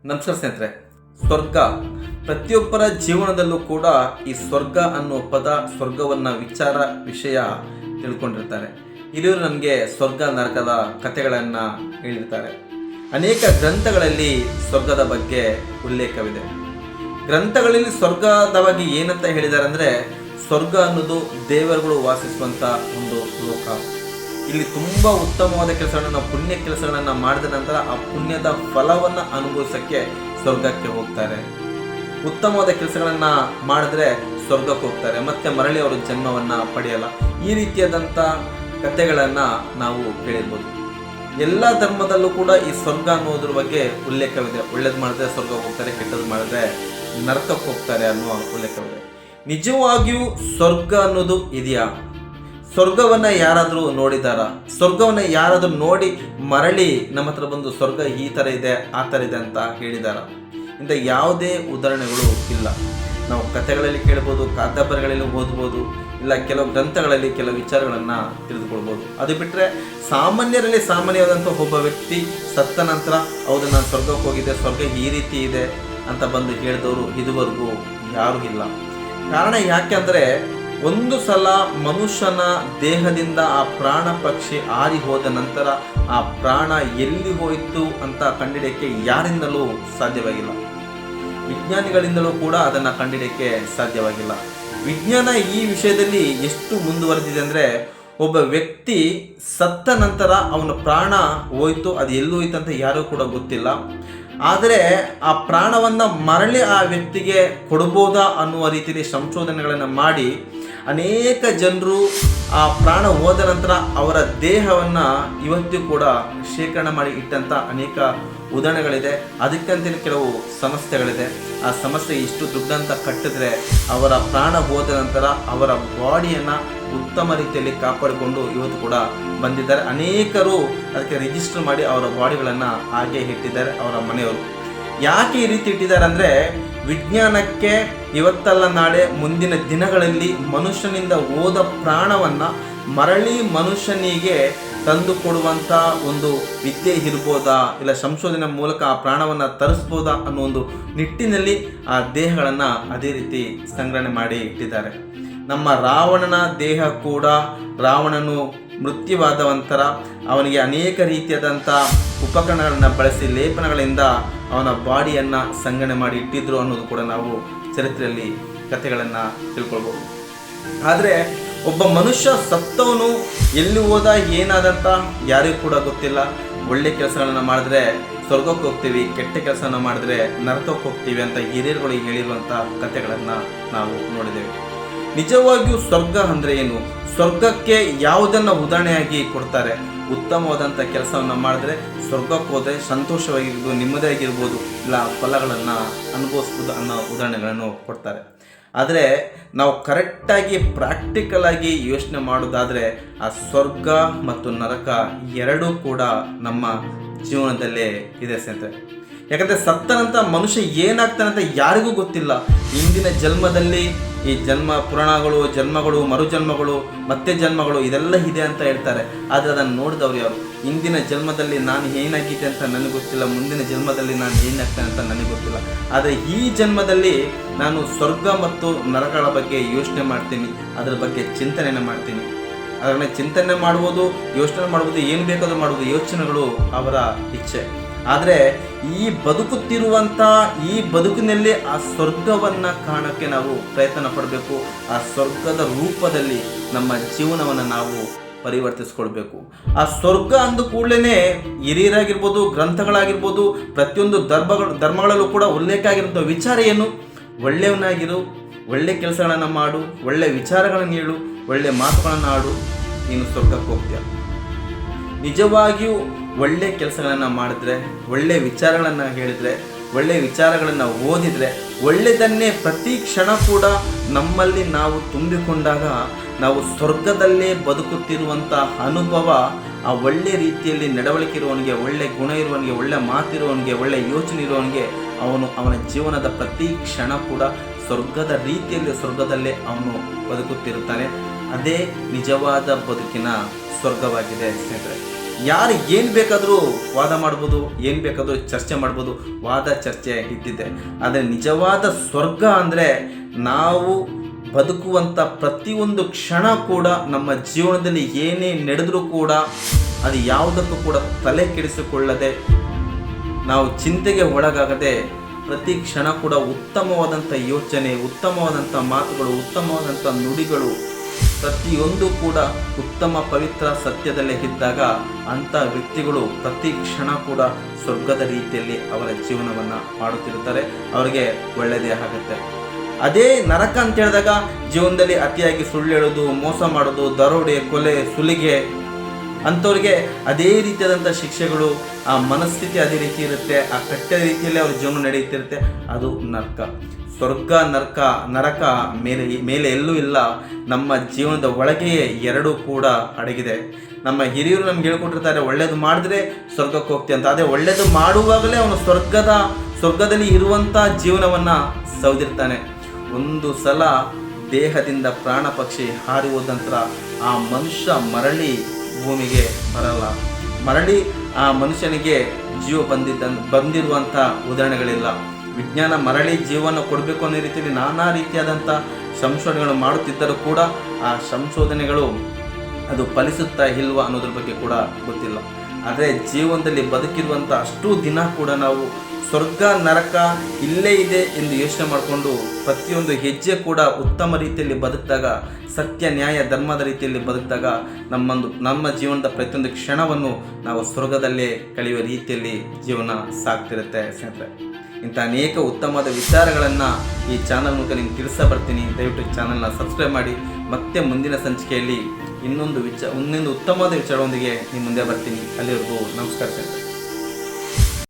ನಮಸ್ಕಾರ ಸ್ನೇಹಿತರೆ. ಸ್ವರ್ಗ ಪ್ರತಿಯೊಬ್ಬರ ಜೀವನದಲ್ಲೂ ಕೂಡ ಈ ಸ್ವರ್ಗ ಅನ್ನುವ ಪದ, ಸ್ವರ್ಗವನ್ನ ವಿಷಯ ತಿಳ್ಕೊಂಡಿರ್ತಾರೆ. ಹಿರಿಯರು ನಮಗೆ ಸ್ವರ್ಗ ನರಕದ ಕಥೆಗಳನ್ನು ಹೇಳಿರ್ತಾರೆ. ಅನೇಕ ಗ್ರಂಥಗಳಲ್ಲಿ ಸ್ವರ್ಗದ ಬಗ್ಗೆ ಉಲ್ಲೇಖವಿದೆ. ಗ್ರಂಥಗಳಲ್ಲಿ ಸ್ವರ್ಗದ ಬಗ್ಗೆ ಏನಂತ ಹೇಳಿದ್ದಾರೆ ಅಂದರೆ, ಸ್ವರ್ಗ ಅನ್ನೋದು ದೇವರುಗಳು ವಾಸಿಸುವಂಥ ಒಂದು ಲೋಕ. ಇಲ್ಲಿ ತುಂಬ ಉತ್ತಮವಾದ ಕೆಲಸಗಳನ್ನು, ನಾವು ಪುಣ್ಯ ಕೆಲಸಗಳನ್ನು ಮಾಡಿದ ನಂತರ ಆ ಪುಣ್ಯದ ಫಲವನ್ನು ಅನುಭವಿಸೋಕ್ಕೆ ಸ್ವರ್ಗಕ್ಕೆ ಹೋಗ್ತಾರೆ. ಉತ್ತಮವಾದ ಕೆಲಸಗಳನ್ನು ಮಾಡಿದ್ರೆ ಸ್ವರ್ಗಕ್ಕೆ ಹೋಗ್ತಾರೆ, ಮತ್ತೆ ಮರಳಿ ಅವರು ಜನ್ಮವನ್ನು ಪಡೆಯಲ್ಲ. ಈ ರೀತಿಯಾದಂಥ ಕಥೆಗಳನ್ನು ನಾವು ಕೇಳಿರ್ಬೋದು. ಎಲ್ಲ ಧರ್ಮದಲ್ಲೂ ಕೂಡ ಈ ಸ್ವರ್ಗ ಅನ್ನೋದ್ರ ಬಗ್ಗೆ ಉಲ್ಲೇಖವಿದೆ. ಒಳ್ಳೇದು ಮಾಡಿದ್ರೆ ಸ್ವರ್ಗಕ್ಕೆ ಹೋಗ್ತಾರೆ, ಕೆಟ್ಟದ್ದು ಮಾಡಿದ್ರೆ ನರಕಕ್ಕೆ ಹೋಗ್ತಾರೆ ಅನ್ನುವ ಉಲ್ಲೇಖವಿದೆ. ನಿಜವಾಗಿಯೂ ಸ್ವರ್ಗ ಅನ್ನೋದು ಇದೆಯಾ? ಸ್ವರ್ಗವನ್ನ ಯಾರಾದರೂ ನೋಡಿದಾರ? ಸ್ವರ್ಗವನ್ನ ಯಾರಾದರೂ ನೋಡಿ ಮರಳಿ ನಮ್ಮ ಹತ್ರ ಬಂದು ಸ್ವರ್ಗ ಈ ಥರ ಇದೆ, ಆ ಥರ ಇದೆ ಅಂತ ಹೇಳಿದಾರ? ಇಂಥ ಯಾವುದೇ ಉದಾಹರಣೆಗಳು ಇಲ್ಲ. ನಾವು ಕಥೆಗಳಲ್ಲಿ ಕೇಳ್ಬೋದು, ಕಾದಂಬರಿಗಳಲ್ಲಿ ಓದ್ಬೋದು, ಇಲ್ಲ ಕೆಲವು ಗ್ರಂಥಗಳಲ್ಲಿ ಕೆಲವು ವಿಚಾರಗಳನ್ನು ತಿಳಿದುಕೊಳ್ಬೋದು. ಅದು ಬಿಟ್ಟರೆ ಸಾಮಾನ್ಯರಲ್ಲಿ ಸಾಮಾನ್ಯವಾದಂಥ ಒಬ್ಬ ವ್ಯಕ್ತಿ ಸತ್ತ ನಂತರ ಹೌದು ನಾನು ಸ್ವರ್ಗಕ್ಕೆ ಹೋಗಿದ್ದೆ, ಸ್ವರ್ಗ ಈ ರೀತಿ ಇದೆ ಅಂತ ಬಂದು ಹೇಳಿದವರು ಇದುವರೆಗೂ ಯಾರೂ ಇಲ್ಲ. ಕಾರಣ ಯಾಕೆ ಅಂದರೆ, ಒಂದು ಸಲ ಮನುಷ್ಯನ ದೇಹದಿಂದ ಆ ಪ್ರಾಣ ಪಕ್ಷಿ ಹಾರಿ ಹೋದ ನಂತರ ಆ ಪ್ರಾಣ ಎಲ್ಲಿ ಹೋಯಿತು ಅಂತ ಕಂಡಿಡಿಯಕ್ಕೆ ಯಾರಿಂದಲೂ ಸಾಧ್ಯವಾಗಿಲ್ಲ. ವಿಜ್ಞಾನಿಗಳಿಂದಲೂ ಕೂಡ ಅದನ್ನು ಕಂಡಿಡಿಯಕ್ಕೆ ಸಾಧ್ಯವಾಗಿಲ್ಲ. ವಿಜ್ಞಾನ ಈ ವಿಷಯದಲ್ಲಿ ಎಷ್ಟು ಮುಂದುವರೆದಿದೆ ಅಂದರೆ, ಒಬ್ಬ ವ್ಯಕ್ತಿ ಸತ್ತ ನಂತರ ಅವನ ಪ್ರಾಣ ಹೋಯಿತು, ಅದು ಎಲ್ಲಿ ಹೋಯ್ತು ಅಂತ ಯಾರೂ ಕೂಡ ಗೊತ್ತಿಲ್ಲ. ಆದರೆ ಆ ಪ್ರಾಣವನ್ನು ಮರಳಿ ಆ ವ್ಯಕ್ತಿಗೆ ಕೊಡ್ಬೋದಾ ಅನ್ನುವ ರೀತಿಯಲ್ಲಿ ಸಂಶೋಧನೆಗಳನ್ನು ಮಾಡಿ ಅನೇಕ ಜನರು ಆ ಪ್ರಾಣ ಹೋದ ನಂತರ ಅವರ ದೇಹವನ್ನು ಇವತ್ತಿಗೂ ಕೂಡ ಶೇಖರಣೆ ಮಾಡಿ ಇಟ್ಟಂಥ ಅನೇಕ ಉದಾಹರಣೆಗಳಿದೆ. ಅದಕ್ಕಂತಲೇ ಕೆಲವು ಸಂಸ್ಥೆಗಳಿದೆ. ಆ ಸಂಸ್ಥೆ ಇಷ್ಟು ದುಡ್ಡಂತ ಕಟ್ಟಿದ್ರೆ ಅವರ ಪ್ರಾಣ ಹೋದ ನಂತರ ಅವರ ಬಾಡಿಯನ್ನು ಉತ್ತಮ ರೀತಿಯಲ್ಲಿ ಕಾಪಾಡಿಕೊಂಡು ಇವತ್ತು ಕೂಡ ಬಂದಿದ್ದಾರೆ. ಅನೇಕರು ಅದಕ್ಕೆ ರಿಜಿಸ್ಟರ್ ಮಾಡಿ ಅವರ ಬಾಡಿಗಳನ್ನು ಹಾಗೆ ಇಟ್ಟಿದ್ದಾರೆ ಅವರ ಮನೆಯವರು. ಯಾಕೆ ಈ ರೀತಿ ಇಟ್ಟಿದ್ದಾರೆ ಅಂದರೆ, ವಿಜ್ಞಾನಕ್ಕೆ ಇವತ್ತಲ್ಲ ನಾಳೆ ಮುಂದಿನ ದಿನಗಳಲ್ಲಿ ಮನುಷ್ಯನಿಂದ ಹೋದ ಪ್ರಾಣವನ್ನು ಮರಳಿ ಮನುಷ್ಯನಿಗೆ ತಂದು ಕೊಡುವಂಥ ಒಂದು ವಿದ್ಯೆ ಇರ್ಬೋದಾ, ಇಲ್ಲ ಸಂಶೋಧನೆ ಮೂಲಕ ಆ ಪ್ರಾಣವನ್ನು ತರಿಸ್ಬೋದಾ ಅನ್ನೋ ಒಂದು ನಿಟ್ಟಿನಲ್ಲಿ ಆ ದೇಹಗಳನ್ನು ಅದೇ ರೀತಿ ಸಂಗ್ರಹಣೆ ಮಾಡಿ ಇಟ್ಟಿದ್ದಾರೆ. ನಮ್ಮ ರಾವಣನ ದೇಹ ಕೂಡ, ರಾವಣನು ಮೃತ್ಯುವಾದ ನಂತರ ಅವನಿಗೆ ಅನೇಕ ರೀತಿಯಾದಂಥ ಉಪಕರಣಗಳನ್ನು ಬಳಸಿ ಲೇಪನಗಳಿಂದ ಅವನ ಬಾಡಿಯನ್ನು ಸಂಗ್ರಹಣೆ ಮಾಡಿ ಇಟ್ಟಿದ್ರು ಅನ್ನೋದು ಕೂಡ ನಾವು ಚರಿತ್ರೆಯಲ್ಲಿ ಕಥೆಗಳನ್ನು ತಿಳ್ಕೊಳ್ಬೋದು. ಆದರೆ ಒಬ್ಬ ಮನುಷ್ಯ ಸತ್ತವನು ಎಲ್ಲಿ ಹೋದ, ಏನಾದಂತ ಯಾರಿಗೂ ಕೂಡ ಗೊತ್ತಿಲ್ಲ. ಒಳ್ಳೆ ಕೆಲಸಗಳನ್ನು ಮಾಡಿದ್ರೆ ಸ್ವರ್ಗಕ್ಕೆ ಹೋಗ್ತೀವಿ, ಕೆಟ್ಟ ಕೆಲಸನ ಮಾಡಿದ್ರೆ ನರಕಕ್ಕೆ ಹೋಗ್ತೀವಿ ಅಂತ ಹಿರಿಯರುಗಳು ಹೇಳಿರುವಂಥ ಕಥೆಗಳನ್ನು ನಾವು ನೋಡಿದ್ದೇವೆ. ನಿಜವಾಗಿಯೂ ಸ್ವರ್ಗ ಅಂದರೆ ಏನು? ಸ್ವರ್ಗಕ್ಕೆ ಯಾವುದನ್ನು ಉದಾಹರಣೆಯಾಗಿ ಕೊಡ್ತಾರೆ? ಉತ್ತಮವಾದಂಥ ಕೆಲಸವನ್ನು ಮಾಡಿದ್ರೆ ಸ್ವರ್ಗಕ್ಕೆ ಹೋದರೆ ಸಂತೋಷವಾಗಿರ್ಬೋದು, ನೆಮ್ಮದಿಯಾಗಿರ್ಬೋದು, ಇಲ್ಲ ಫಲಗಳನ್ನು ಅನುಭವಿಸ್ಬೋದು ಅನ್ನೋ ಉದಾಹರಣೆಗಳನ್ನು ಕೊಡ್ತಾರೆ. ಆದರೆ ನಾವು ಕರೆಕ್ಟಾಗಿ ಪ್ರಾಕ್ಟಿಕಲ್ ಆಗಿ ಯೋಚನೆ ಮಾಡೋದಾದರೆ ಆ ಸ್ವರ್ಗ ಮತ್ತು ನರಕ ಎರಡೂ ಕೂಡ ನಮ್ಮ ಜೀವನದಲ್ಲೇ ಇದೆ ಸ್ನೇಹಿತರೆ. ಯಾಕಂದರೆ ಸತ್ತನಂತ ಮನುಷ್ಯ ಏನಾಗ್ತಾನೆ ಅಂತ ಯಾರಿಗೂ ಗೊತ್ತಿಲ್ಲ. ಇಂದಿನ ಜನ್ಮದಲ್ಲಿ ಈ ಜನ್ಮ ಪುರಾಣಗಳು, ಜನ್ಮಗಳು, ಮರುಜನ್ಮಗಳು, ಮತ್ತೆ ಜನ್ಮಗಳು ಇದೆಲ್ಲ ಇದೆ ಅಂತ ಹೇಳ್ತಾರೆ. ಆದರೆ ಅದನ್ನು ನೋಡಿದವ್ರು ಯಾರು? ಇಂದಿನ ಜನ್ಮದಲ್ಲಿ ನಾನು ಏನಾಗಿದೆ ಅಂತ ನನಗೆ ಗೊತ್ತಿಲ್ಲ, ಮುಂದಿನ ಜನ್ಮದಲ್ಲಿ ನಾನು ಏನಾಗ್ತೇನೆ ಅಂತ ನನಗೆ ಗೊತ್ತಿಲ್ಲ. ಆದರೆ ಈ ಜನ್ಮದಲ್ಲಿ ನಾನು ಸ್ವರ್ಗ ಮತ್ತು ನರಕಗಳ ಬಗ್ಗೆ ಯೋಚನೆ ಮಾಡ್ತೀನಿ, ಅದರ ಬಗ್ಗೆ ಚಿಂತನೆಯನ್ನು ಮಾಡ್ತೀನಿ. ಅದನ್ನು ಚಿಂತನೆ ಮಾಡ್ಬೋದು, ಯೋಚನೆ ಮಾಡ್ಬೋದು, ಏನು ಬೇಕಾದರೂ ಮಾಡ್ಬೋದು. ಯೋಚನೆಗಳು ಅವರ ಇಚ್ಛೆ. ಆದರೆ ಈ ಬದುಕುತ್ತಿರುವಂಥ ಈ ಬದುಕಿನಲ್ಲಿ ಆ ಸ್ವರ್ಗವನ್ನು ಕಾಣೋಕ್ಕೆ ನಾವು ಪ್ರಯತ್ನ ಪಡಬೇಕು. ಆ ಸ್ವರ್ಗದ ರೂಪದಲ್ಲಿ ನಮ್ಮ ಜೀವನವನ್ನು ನಾವು ಪರಿವರ್ತಿಸ್ಕೊಳ್ಬೇಕು. ಆ ಸ್ವರ್ಗ ಅಂದ ಕೂಡಲೇ ಹಿರಿಯರಾಗಿರ್ಬೋದು, ಗ್ರಂಥಗಳಾಗಿರ್ಬೋದು, ಪ್ರತಿಯೊಂದು ಧರ್ಮಗಳಲ್ಲೂ ಕೂಡ ಉಲ್ಲೇಖ ಆಗಿರುವಂಥ ವಿಚಾರ ಏನು? ಒಳ್ಳೆಯವನಾಗಿರು, ಒಳ್ಳೆ ಕೆಲಸಗಳನ್ನು ಮಾಡು, ಒಳ್ಳೆ ವಿಚಾರಗಳನ್ನು ಹೇಳು, ಒಳ್ಳೆ ಮಾತುಗಳನ್ನು ಆಡು, ನೀನು ಸ್ವರ್ಗಕ್ಕೆ ಹೋಗ್ತೀಯ. ನಿಜವಾಗಿಯೂ ಒಳ್ಳೆ ಕೆಲಸಗಳನ್ನು ಮಾಡಿದ್ರೆ, ಒಳ್ಳೆ ವಿಚಾರಗಳನ್ನು ಹೇಳಿದರೆ, ಒಳ್ಳೆ ವಿಚಾರಗಳನ್ನು ಓದಿದರೆ, ಒಳ್ಳೆಯದನ್ನೇ ಪ್ರತಿ ಕ್ಷಣ ಕೂಡ ನಮ್ಮಲ್ಲಿ ನಾವು ತುಂಬಿಕೊಂಡಾಗ ನಾವು ಸ್ವರ್ಗದಲ್ಲೇ ಬದುಕುತ್ತಿರುವಂಥ ಅನುಭವ ಆ ಒಳ್ಳೆ ರೀತಿಯಲ್ಲಿ ನಡವಳಿಕೆ ಇರುವವನಿಗೆ, ಒಳ್ಳೆ ಗುಣ ಇರುವವನಿಗೆ, ಒಳ್ಳೆ ಮಾತಿರುವವನಿಗೆ, ಒಳ್ಳೆ ಯೋಚನೆ ಇರುವವನಿಗೆ ಅವನ ಜೀವನದ ಪ್ರತಿ ಕ್ಷಣ ಕೂಡ ಸ್ವರ್ಗದ ರೀತಿಯಲ್ಲಿ ಸ್ವರ್ಗದಲ್ಲೇ ಅವನು ಬದುಕುತ್ತಿರುತ್ತಾನೆ. ಅದೇ ನಿಜವಾದ ಬದುಕಿನ ಸ್ವರ್ಗವಾಗಿದೆ ಸ್ನೇಹಿತರೆ. ಯಾರು ಏನು ಬೇಕಾದರೂ ವಾದ ಮಾಡ್ಬೋದು, ಏನು ಬೇಕಾದರೂ ಚರ್ಚೆ ಮಾಡ್ಬೋದು, ವಾದ ಚರ್ಚೆ ಇದ್ದಿದೆ. ಆದರೆ ನಿಜವಾದ ಸ್ವರ್ಗ ಅಂದರೆ ನಾವು ಬದುಕುವಂಥ ಪ್ರತಿಯೊಂದು ಕ್ಷಣ ಕೂಡ ನಮ್ಮ ಜೀವನದಲ್ಲಿ ಏನೇ ನಡೆದರೂ ಕೂಡ ಅದು ಯಾವುದಕ್ಕೂ ಕೂಡ ತಲೆ ಕೆಡಿಸಿಕೊಳ್ಳದೆ, ನಾವು ಚಿಂತೆಗೆ ಒಳಗಾಗದೆ ಪ್ರತಿ ಕ್ಷಣ ಕೂಡ ಉತ್ತಮವಾದಂಥ ಯೋಚನೆ, ಉತ್ತಮವಾದಂಥ ಮಾತುಗಳು, ಉತ್ತಮವಾದಂಥ ನುಡಿಗಳು ಪ್ರತಿಯೊಂದು ಕೂಡ ಉತ್ತಮ ಪವಿತ್ರ ಸತ್ಯದಲ್ಲೇ ಇದ್ದಾಗ ಅಂಥ ವ್ಯಕ್ತಿಗಳು ಪ್ರತಿ ಕ್ಷಣ ಕೂಡ ಸ್ವರ್ಗದ ರೀತಿಯಲ್ಲಿ ಅವರ ಜೀವನವನ್ನು ಮಾಡುತ್ತಿರುತ್ತಾರೆ. ಅವರಿಗೆ ಒಳ್ಳೆಯದೇ ಆಗುತ್ತೆ. ಅದೇ ನರಕ ಅಂತ ಹೇಳಿದಾಗ ಜೀವನದಲ್ಲಿ ಅತಿಯಾಗಿ ಸುಳ್ಳು ಹೇಳೋದು, ಮೋಸ ಮಾಡೋದು, ದರೋಡೆ, ಕೊಲೆ, ಸುಲಿಗೆ ಅಂಥವ್ರಿಗೆ ಅದೇ ರೀತಿಯಾದಂಥ ಶಿಕ್ಷೆಗಳು, ಆ ಮನಸ್ಥಿತಿ ಅದೇ ರೀತಿ ಇರುತ್ತೆ, ಆ ಕಟ್ಟೆ ರೀತಿಯಲ್ಲಿ ಅವ್ರ ಜೀವನ ನಡೆಯುತ್ತಿರುತ್ತೆ. ಅದು ನರಕ. ಸ್ವರ್ಗ ನರಕ ಮೇಲೆ ಎಲ್ಲೂ ಇಲ್ಲ, ನಮ್ಮ ಜೀವನದ ಒಳಗೆಯೇ ಎರಡೂ ಕೂಡ ಅಡಗಿದೆ. ನಮ್ಮ ಹಿರಿಯರು ನಮ್ಗೆ ಹೇಳ್ಕೊಟ್ಟಿರ್ತಾರೆ, ಒಳ್ಳೇದು ಮಾಡಿದ್ರೆ ಸ್ವರ್ಗಕ್ಕೆ ಹೋಗ್ತೀವಿ ಅಂತ. ಅದೇ ಒಳ್ಳೇದು ಮಾಡುವಾಗಲೇ ಅವನು ಸ್ವರ್ಗದಲ್ಲಿ ಇರುವಂಥ ಜೀವನವನ್ನು ಸೌದಿರ್ತಾನೆ. ಒಂದು ಸಲ ದೇಹದಿಂದ ಪ್ರಾಣ ಪಕ್ಷಿ ಹಾರಿ ಹೋದ ನಂತರ ಆ ಮನುಷ್ಯ ಮರಳಿ ಭೂಮಿಗೆ ಬರಲ್ಲ. ಮರಳಿ ಆ ಮನುಷ್ಯನಿಗೆ ಜೀವ ಬಂದಿರುವಂಥ ಉದಾಹರಣೆಗಳಿಲ್ಲ. ವಿಜ್ಞಾನ ಮರಳಿ ಜೀವನ ಕೊಡಬೇಕು ಅನ್ನೋ ರೀತಿಯಲ್ಲಿ ನಾನಾ ರೀತಿಯಾದಂಥ ಸಂಶೋಧನೆಗಳು ಮಾಡುತ್ತಿದ್ದರೂ ಕೂಡ ಆ ಸಂಶೋಧನೆಗಳು ಅದು ಫಲಿಸುತ್ತಾ ಇಲ್ವಾ ಅನ್ನೋದ್ರ ಬಗ್ಗೆ ಕೂಡ ಗೊತ್ತಿಲ್ಲ. ಆದರೆ ಜೀವನದಲ್ಲಿ ಬದುಕಿರುವಂಥ ಅಷ್ಟೂ ದಿನ ಕೂಡ ನಾವು ಸ್ವರ್ಗ ನರಕ ಇಲ್ಲೇ ಇದೆ ಎಂದು ಯೋಚನೆ ಮಾಡಿಕೊಂಡು ಪ್ರತಿಯೊಂದು ಹೆಜ್ಜೆ ಕೂಡ ಉತ್ತಮ ರೀತಿಯಲ್ಲಿ ಬದುಕಿದಾಗ, ಸತ್ಯ ನ್ಯಾಯ ಧರ್ಮದ ರೀತಿಯಲ್ಲಿ ಬದುಕಿದಾಗ ನಮ್ಮ ಜೀವನದ ಪ್ರತಿಯೊಂದು ಕ್ಷಣವನ್ನು ನಾವು ಸ್ವರ್ಗದಲ್ಲೇ ಕಳೆಯುವ ರೀತಿಯಲ್ಲಿ ಜೀವನ ಸಾಗ್ತಿರುತ್ತೆ ಸ್ನೇಹಿತರೆ. ಇಂಥ ಅನೇಕ ಉತ್ತಮವಾದ ವಿಚಾರಗಳನ್ನು ಈ ಚಾನಲ್ ಮೂಲಕ ನಿಮ್ಗೆ ತಿಳಿಸ ಬರ್ತೀನಿ. ದಯವಿಟ್ಟು ಚಾನಲ್ನ ಸಬ್ಸ್ಕ್ರೈಬ್ ಮಾಡಿ. ಮತ್ತೆ ಮುಂದಿನ ಸಂಚಿಕೆಯಲ್ಲಿ ಇನ್ನೊಂದು ಉತ್ತಮವಾದ ವಿಚಾರದೊಂದಿಗೆ ನಿಮ್ಮ ಮುಂದೆ ಬರ್ತೀನಿ. ಅಲ್ಲಿವರೆಗೂ ನಮಸ್ಕಾರ ಸ್ನೇಹಿತರೆ.